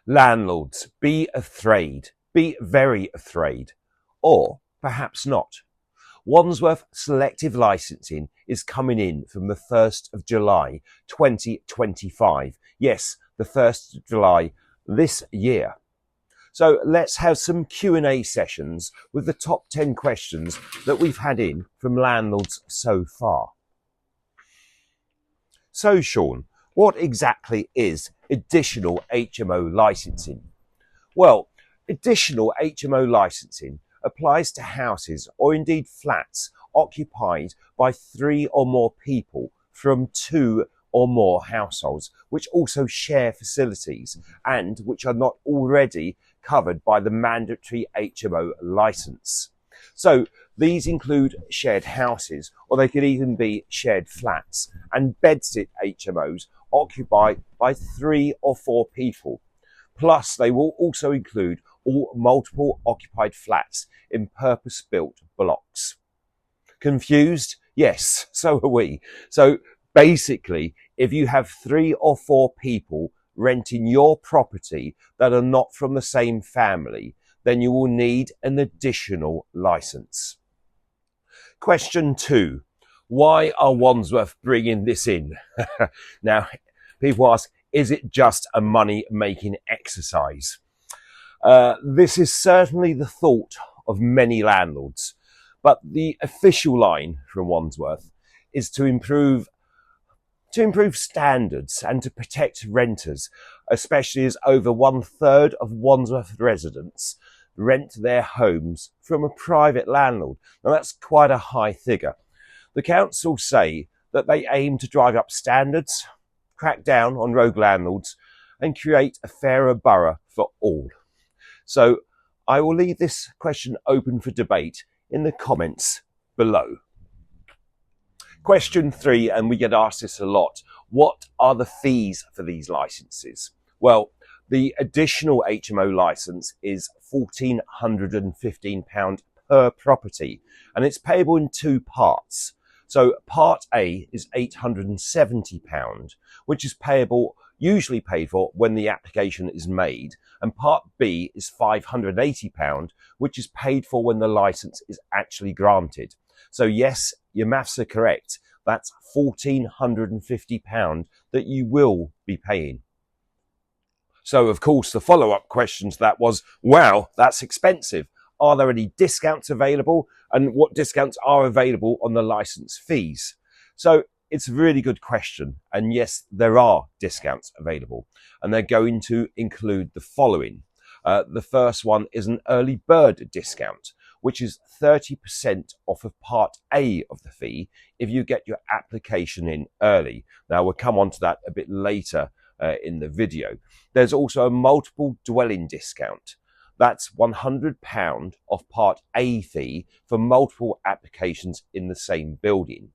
Landlords, be afraid, be very afraid, or perhaps not. Wandsworth selective licensing is coming in from the 1st of July 2025. Yes, the 1st of July this year. So let's have some Q&A sessions with the top 10 questions that we've had in from landlords so far. So Sean, what exactly is additional HMO licensing? Well, additional HMO licensing applies to houses or indeed flats occupied by 3 or more people from 2 or more households, which also share facilities and which are not already covered by the mandatory HMO licence. So these include shared houses, or they could even be shared flats, and bedsit HMOs occupied by 3 or 4 people. Plus, they will also include all multiple occupied flats in purpose-built blocks. Confused? Yes, so are we. So basically, if you have 3 or 4 people renting your property that are not from the same family, then you will need an additional licence. Question 2. Why are Wandsworth bringing this in? Now, people ask, is it just a money-making exercise? This is certainly the thought of many landlords, but the official line from Wandsworth is to improve standards and to protect renters, especially as over 1/3 of Wandsworth residents rent their homes from a private landlord. Now that's quite a high figure. The council say that they aim to drive up standards, crack down on rogue landlords, and create a fairer borough for all. So I will leave this question open for debate in the comments below. Question 3, and we get asked this a lot. What are the fees for these licenses? Well, the additional HMO licence is £1,415 per property, and it's payable in 2 parts. So Part A is £870, which is usually paid for when the application is made, and Part B is £580, which is paid for when the licence is actually granted. So yes, your maths are correct. That's £1,450 that you will be paying. So of course the follow-up question to that was, wow, that's expensive. Are there any discounts available? And what discounts are available on the licence fees? So it's a really good question. And yes, there are discounts available. And they're going to include the following. The first one is an early bird discount, which is 30% off of Part A of the fee if you get your application in early. Now, we'll come on to that a bit later in the video. There's also a multiple dwelling discount. That's £100 off Part A fee for multiple applications in the same building.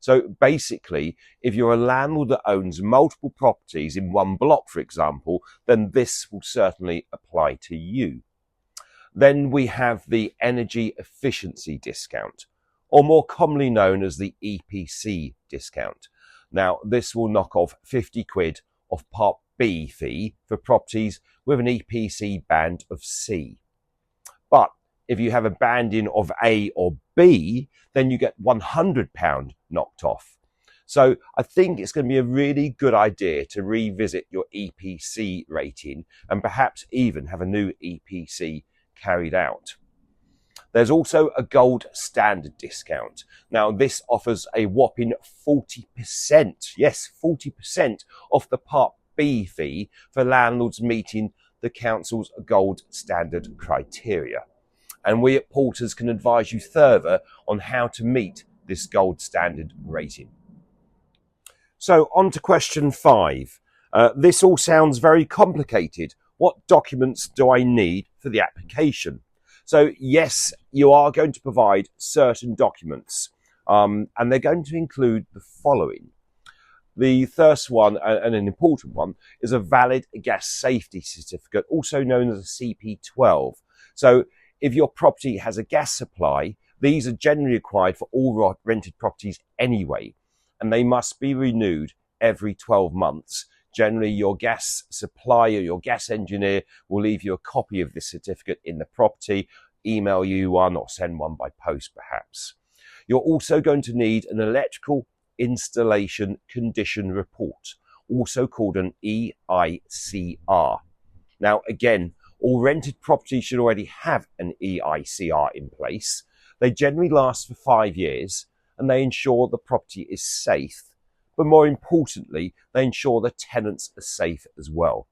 So basically, if you're a landlord that owns multiple properties in one block, for example, then this will certainly apply to you. Then we have the energy efficiency discount, or more commonly known as the EPC discount. Now, this will knock off 50 quid off Part B fee for properties with an EPC band of C. But if you have a banding of A or B, then you get £100 knocked off. So I think it's going to be a really good idea to revisit your EPC rating and perhaps even have a new EPC carried out. There's also a gold standard discount. Now this offers a whopping 40%, yes, 40% off the Part B fee for landlords meeting the council's gold standard criteria. And we at Porters can advise you further on how to meet this gold standard rating. So on to question 5. This all sounds very complicated. What documents do I need for the application? So yes, you are going to provide certain documents, and they're going to include the following. The first one, and an important one, is a valid gas safety certificate, also known as a CP12. So if your property has a gas supply, these are generally required for all rented properties anyway, and they must be renewed every 12 months Generally, your gas supplier, your gas engineer will leave you a copy of this certificate in the property, email you one or send one by post perhaps. You're also going to need an electrical installation condition report, also called an EICR. Now, again, all rented properties should already have an EICR in place. They generally last for 5 years and they ensure the property is safe, but more importantly, they ensure the tenants are safe as well.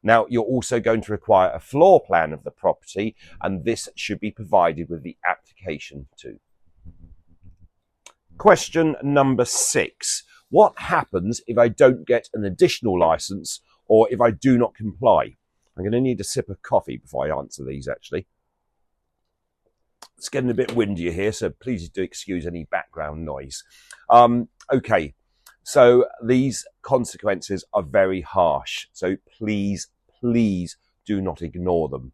Now, you're also going to require a floor plan of the property, and this should be provided with the application too. Question number 6. What happens if I don't get an additional license or if I do not comply? I'm going to need a sip of coffee before I answer these, actually. It's getting a bit windier here, so please do excuse any background noise. Okay, so these consequences are very harsh, so please do not ignore them.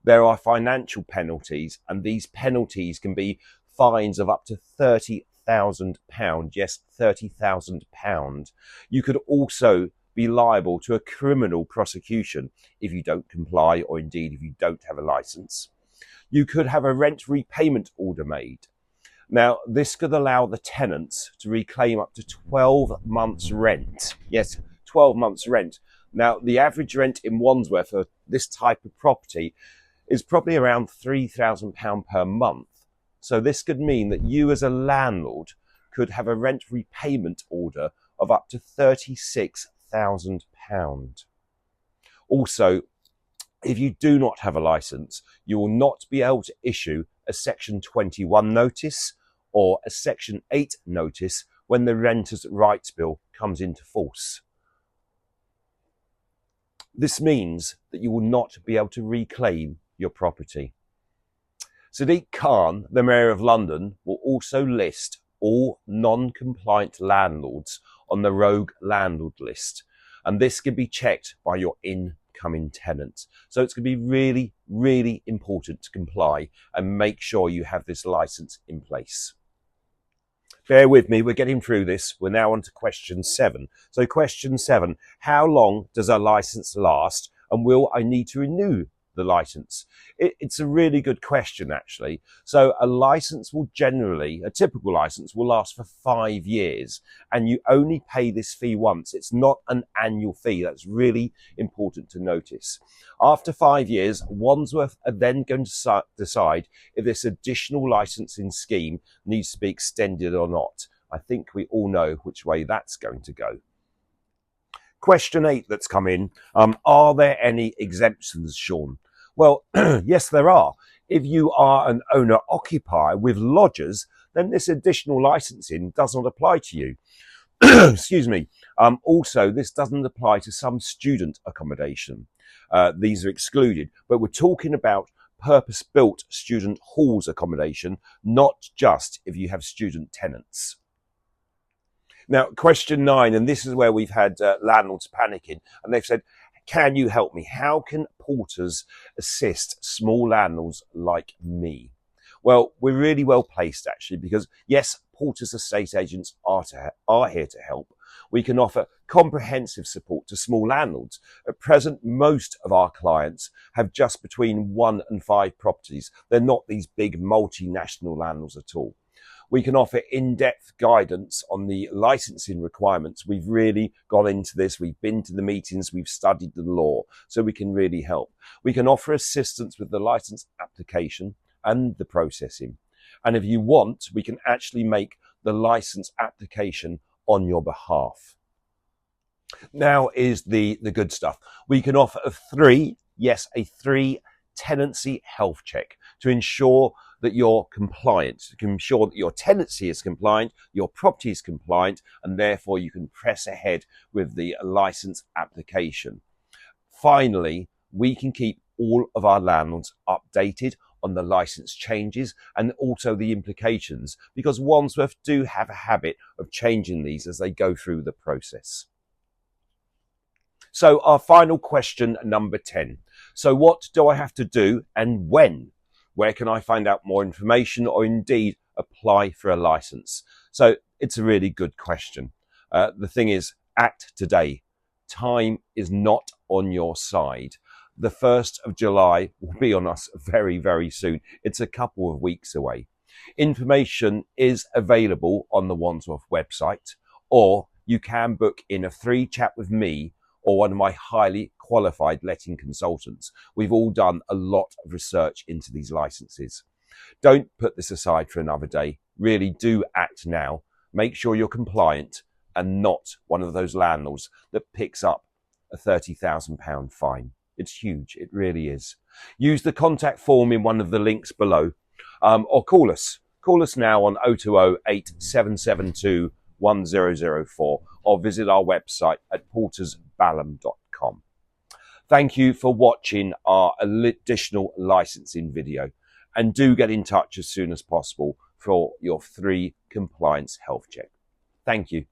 There are financial penalties, and these penalties can be fines of up to £30,000. Yes, £30,000. You could also be liable to a criminal prosecution if you don't comply, or indeed if you don't have a license. You could have a rent repayment order made. Now, this could allow the tenants to reclaim up to 12 months rent. Yes, 12 months rent. Now, the average rent in Wandsworth for this type of property is probably around £3,000 per month. So this could mean that you as a landlord could have a rent repayment order of up to £36,000. Also, if you do not have a license, you will not be able to issue a Section 21 notice or a Section 8 notice when the Renters' Rights Bill comes into force. This means that you will not be able to reclaim your property. Sadiq Khan, the Mayor of London, will also list all non-compliant landlords on the rogue landlord list, and this can be checked by your incoming tenants. So it's going to be really, really important to comply and make sure you have this license in place. Bear with me, we're getting through this. We're now on to question 7. So question 7, how long does a license last, and will I need to renew the license? It's a really good question, actually. So a license will generally, a typical license will last for 5 years, and you only pay this fee once. It's not an annual fee. That's really important to notice. After 5 years, Wandsworth are then going to decide if this additional licensing scheme needs to be extended or not. I think we all know which way that's going to go. Question 8 that's come in, are there any exemptions, Sean? Well, yes, there are. If you are an owner-occupier with lodgers, then this additional licensing does not apply to you. Excuse me. Also, this doesn't apply to some student accommodation. These are excluded, but we're talking about purpose-built student halls accommodation, not just if you have student tenants. Now, question 9, and this is where we've had landlords panicking, and they've said, can you help me? How can porters assist small landlords like me? Well, we're really well placed, actually, because yes, porters estate agents are here to help. We can offer comprehensive support to small landlords. At present, most of our clients have just between 1 and 5 properties. They're not these big multinational landlords at all. We can offer in-depth guidance on the licensing requirements. We've really gone into this. We've been to the meetings. We've studied the law, so we can really help. We can offer assistance with the license application and the processing. And if you want, we can actually make the license application on your behalf. Now is the good stuff. We can offer a 3 tenancy health check to ensure that you're compliant, to ensure that your tenancy is compliant, your property is compliant, and therefore you can press ahead with the license application. Finally, we can keep all of our landlords updated on the license changes and also the implications, because Wandsworth do have a habit of changing these as they go through the process. So our final question, number 10. So what do I have to do and when? Where can I find out more information or indeed apply for a license? So it's a really good question. The thing is, act today. time is not on your side. The 1st of July will be on us very, very soon. It's a couple of weeks away. Information is available on the Wandsworth website, or you can book in a free chat with me or one of my highly qualified letting consultants. We've all done a lot of research into these licenses. Don't put this aside for another day. Really do act now. Make sure you're compliant and not one of those landlords that picks up a £30,000 fine. It's huge. It really is. Use the contact form in one of the links below, or call us. Call us now on 020 8772 1004 or visit our website at portersbalham.com. Thank you for watching our additional licensing video, and do get in touch as soon as possible for your free compliance health check. Thank you.